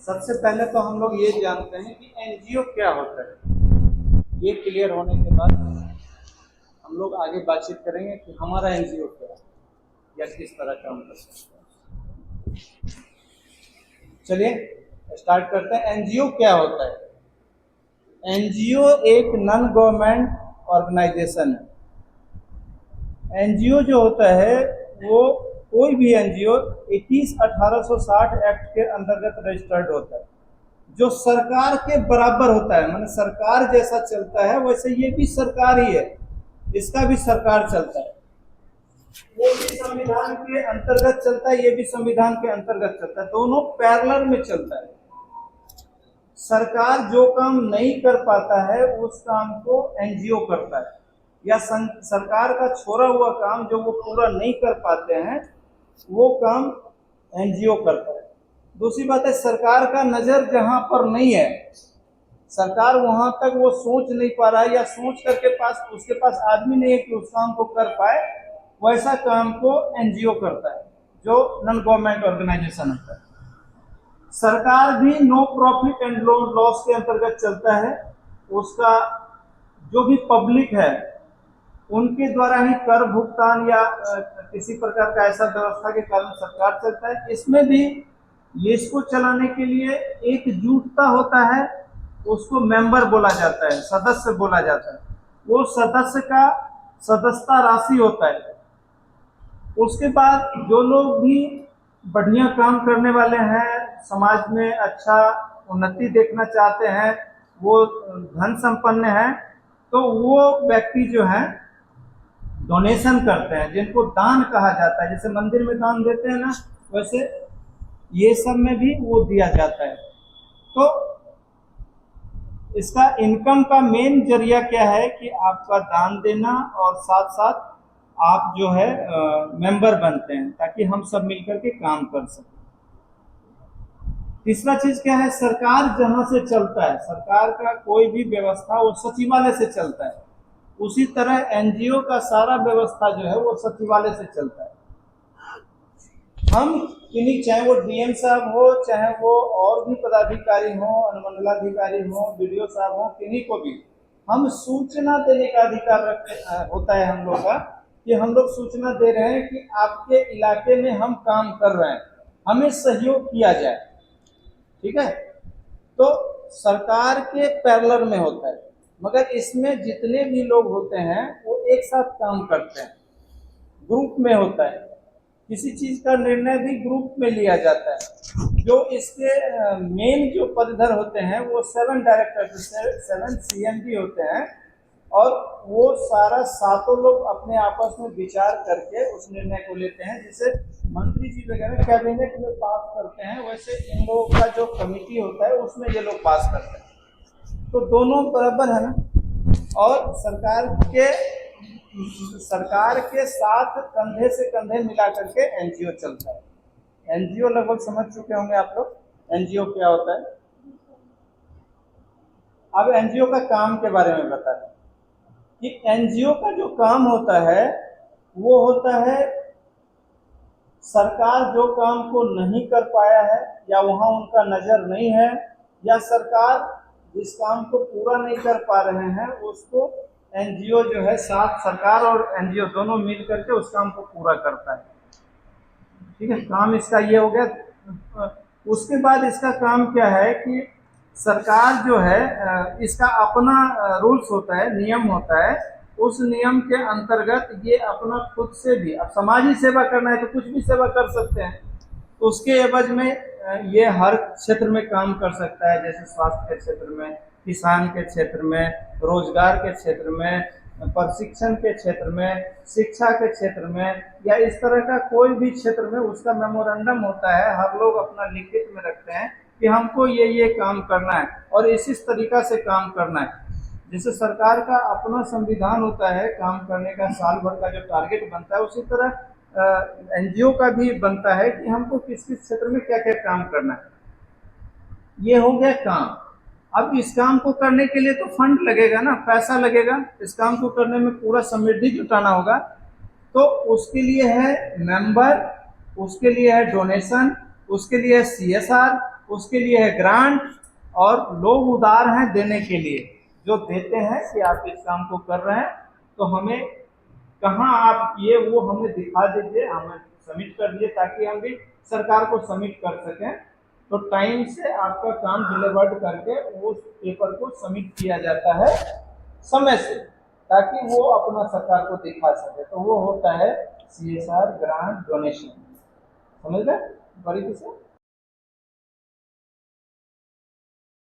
सबसे पहले तो हम लोग ये जानते हैं कि एनजीओ क्या होता है। ये क्लियर होने के बाद हम लोग आगे बातचीत करेंगे कि हमारा एनजीओ क्या है या किस तरह काम कर सकता है। चलिए स्टार्ट करते हैं। एनजीओ क्या होता है? एनजीओ एक नॉन गवर्नमेंट ऑर्गेनाइजेशन है। एनजीओ जो होता है वो कोई भी एनजीओ 21/1860 एक्ट के अंतर्गत रजिस्टर्ड होता है, जो सरकार के बराबर होता है। माने सरकार जैसा चलता है वैसे ये भी सरकार ही है, इसका भी सरकार चलता है। वो भी संविधान के अंतर्गत चलता है, ये भी संविधान के अंतर्गत चलता है, दोनों पैरेलल में चलता है। सरकार जो काम नहीं कर पाता है उस काम को एनजीओ करता है, या सरकार का छोड़ा हुआ काम जो वो पूरा नहीं कर पाते हैं वो काम एनजीओ करता है। दूसरी बात है, सरकार का नजर जहां पर नहीं है, सरकार वहां तक वो सोच नहीं पा रहा है या सोच करके उसके पास आदमी नहीं है कि उस काम को कर पाए, वैसा काम को एनजीओ करता है, जो नॉन गवर्नमेंट ऑर्गेनाइजेशन होता है। सरकार भी नो प्रॉफिट एंड लॉस के अंतर्गत चलता है। उसका जो भी पब्लिक है उनके द्वारा ही कर भुगतान या किसी प्रकार का ऐसा व्यवस्था के कारण सरकार चलता है। इसमें भी इसको चलाने के लिए एक जुटता होता है, उसको मेंबर बोला जाता है, सदस्य बोला जाता है। वो सदस्य का सदस्यता राशि होता है। उसके बाद जो लोग भी बढ़िया काम करने वाले हैं, समाज में अच्छा उन्नति देखना चाहते हैं, वो धन संपन्न हैं, तो वो व्यक्ति जो है डोनेशन करते हैं, जिनको दान कहा जाता है। जैसे मंदिर में दान देते हैं ना, वैसे ये सब में भी वो दिया जाता है। तो इसका इनकम का मेन जरिया क्या है कि आपका दान देना और साथ साथ आप जो है मेंबर बनते हैं, ताकि हम सब मिलकर के काम कर सकें। तीसरा चीज क्या है, सरकार जहां से चलता है, सरकार का कोई भी व्यवस्था वो सचिवालय से चलता है, उसी तरह एनजीओ का सारा व्यवस्था जो है वो सचिवालय से चलता है। हम किन्हीं, चाहे वो डीएम साहब हो, चाहे वो और भी पदाधिकारी हो, अनुमंडलाधिकारी हो, बीडीओ साहब हो, किन्हीं को भी हम सूचना देने का अधिकार होता है हम लोग का, कि हम लोग सूचना दे रहे हैं कि आपके इलाके में हम काम कर रहे हैं, हमें सहयोग किया जाए। ठीक है, तो सरकार के पैरेलल में होता है, मगर इसमें जितने भी लोग होते हैं वो एक साथ काम करते हैं, ग्रुप में होता है। किसी चीज का निर्णय भी ग्रुप में लिया जाता है। जो इसके मेन जो पदधर होते हैं वो 7 डायरेक्टर, 7 सीएमडी होते हैं, और वो सारा सातों लोग अपने आपस में विचार करके उस निर्णय को लेते हैं। जैसे मंत्री जी वगैरह कैबिनेट में पास करते हैं, वैसे इन लोगों का जो कमिटी होता है उसमें ये लोग पास करते हैं। तो दोनों बराबर है ना। और सरकार के साथ कंधे से कंधे मिला करके एनजीओ चलता है। एनजीओ लगभग समझ चुके होंगे आप लोग एनजीओ क्या होता है। अब एनजीओ का काम के बारे में बता दें कि एनजीओ का जो काम होता है वो होता है, सरकार जो काम को नहीं कर पाया है या वहां उनका नजर नहीं है, या सरकार जिस काम को पूरा नहीं कर पा रहे हैं, उसको एनजीओ जो है, साथ सरकार और एनजीओ दोनों मिल करके उस काम को पूरा करता है। ठीक है, काम इसका ये हो गया। उसके बाद इसका काम क्या है कि सरकार जो है इसका अपना रूल्स होता है, नियम होता है। उस नियम के अंतर्गत ये अपना खुद से भी, अब समाजी सेवा करना है तो कुछ भी सेवा कर सकते हैं, तो उसके एवज में ये हर क्षेत्र में काम कर सकता है। जैसे स्वास्थ्य के क्षेत्र में, किसान के क्षेत्र में, रोजगार के क्षेत्र में, प्रशिक्षण के क्षेत्र में, शिक्षा के क्षेत्र में, या इस तरह का कोई भी क्षेत्र में उसका मेमोरेंडम होता है। हर लोग अपना लिखित में रखते हैं कि हमको ये काम करना है और इस तरीका से काम करना है। जैसे सरकार का अपना संविधान होता है काम करने का, साल भर का जो टारगेट बनता है, उसी तरह एनजीओ का भी बनता है कि हमको किस किस क्षेत्र में क्या क्या काम करना है। ये हो गया काम। अब इस काम को करने के लिए तो फंड लगेगा ना, पैसा लगेगा। इस काम को करने में पूरा समृद्धि जुटाना होगा, तो उसके लिए है मेंबर, उसके लिए है डोनेशन, उसके लिए है सीएसआर, उसके लिए है ग्रांट, और लोग उदार हैं देने के लिए, जो देते हैं कि आप इस काम को कर रहे हैं तो हमें कहाँ आप किए वो हमें दिखा दीजिए, हमें सबमिट कर दीजिए, ताकि हम भी सरकार को सबमिट कर सकें। तो टाइम से आपका काम डिलीवर्ड करके उस पेपर को सबमिट किया जाता है समय से, ताकि वो अपना सरकार को दिखा सके। तो वो होता है CSR ग्रांट डोनेशन। समझ गए बारीकी से?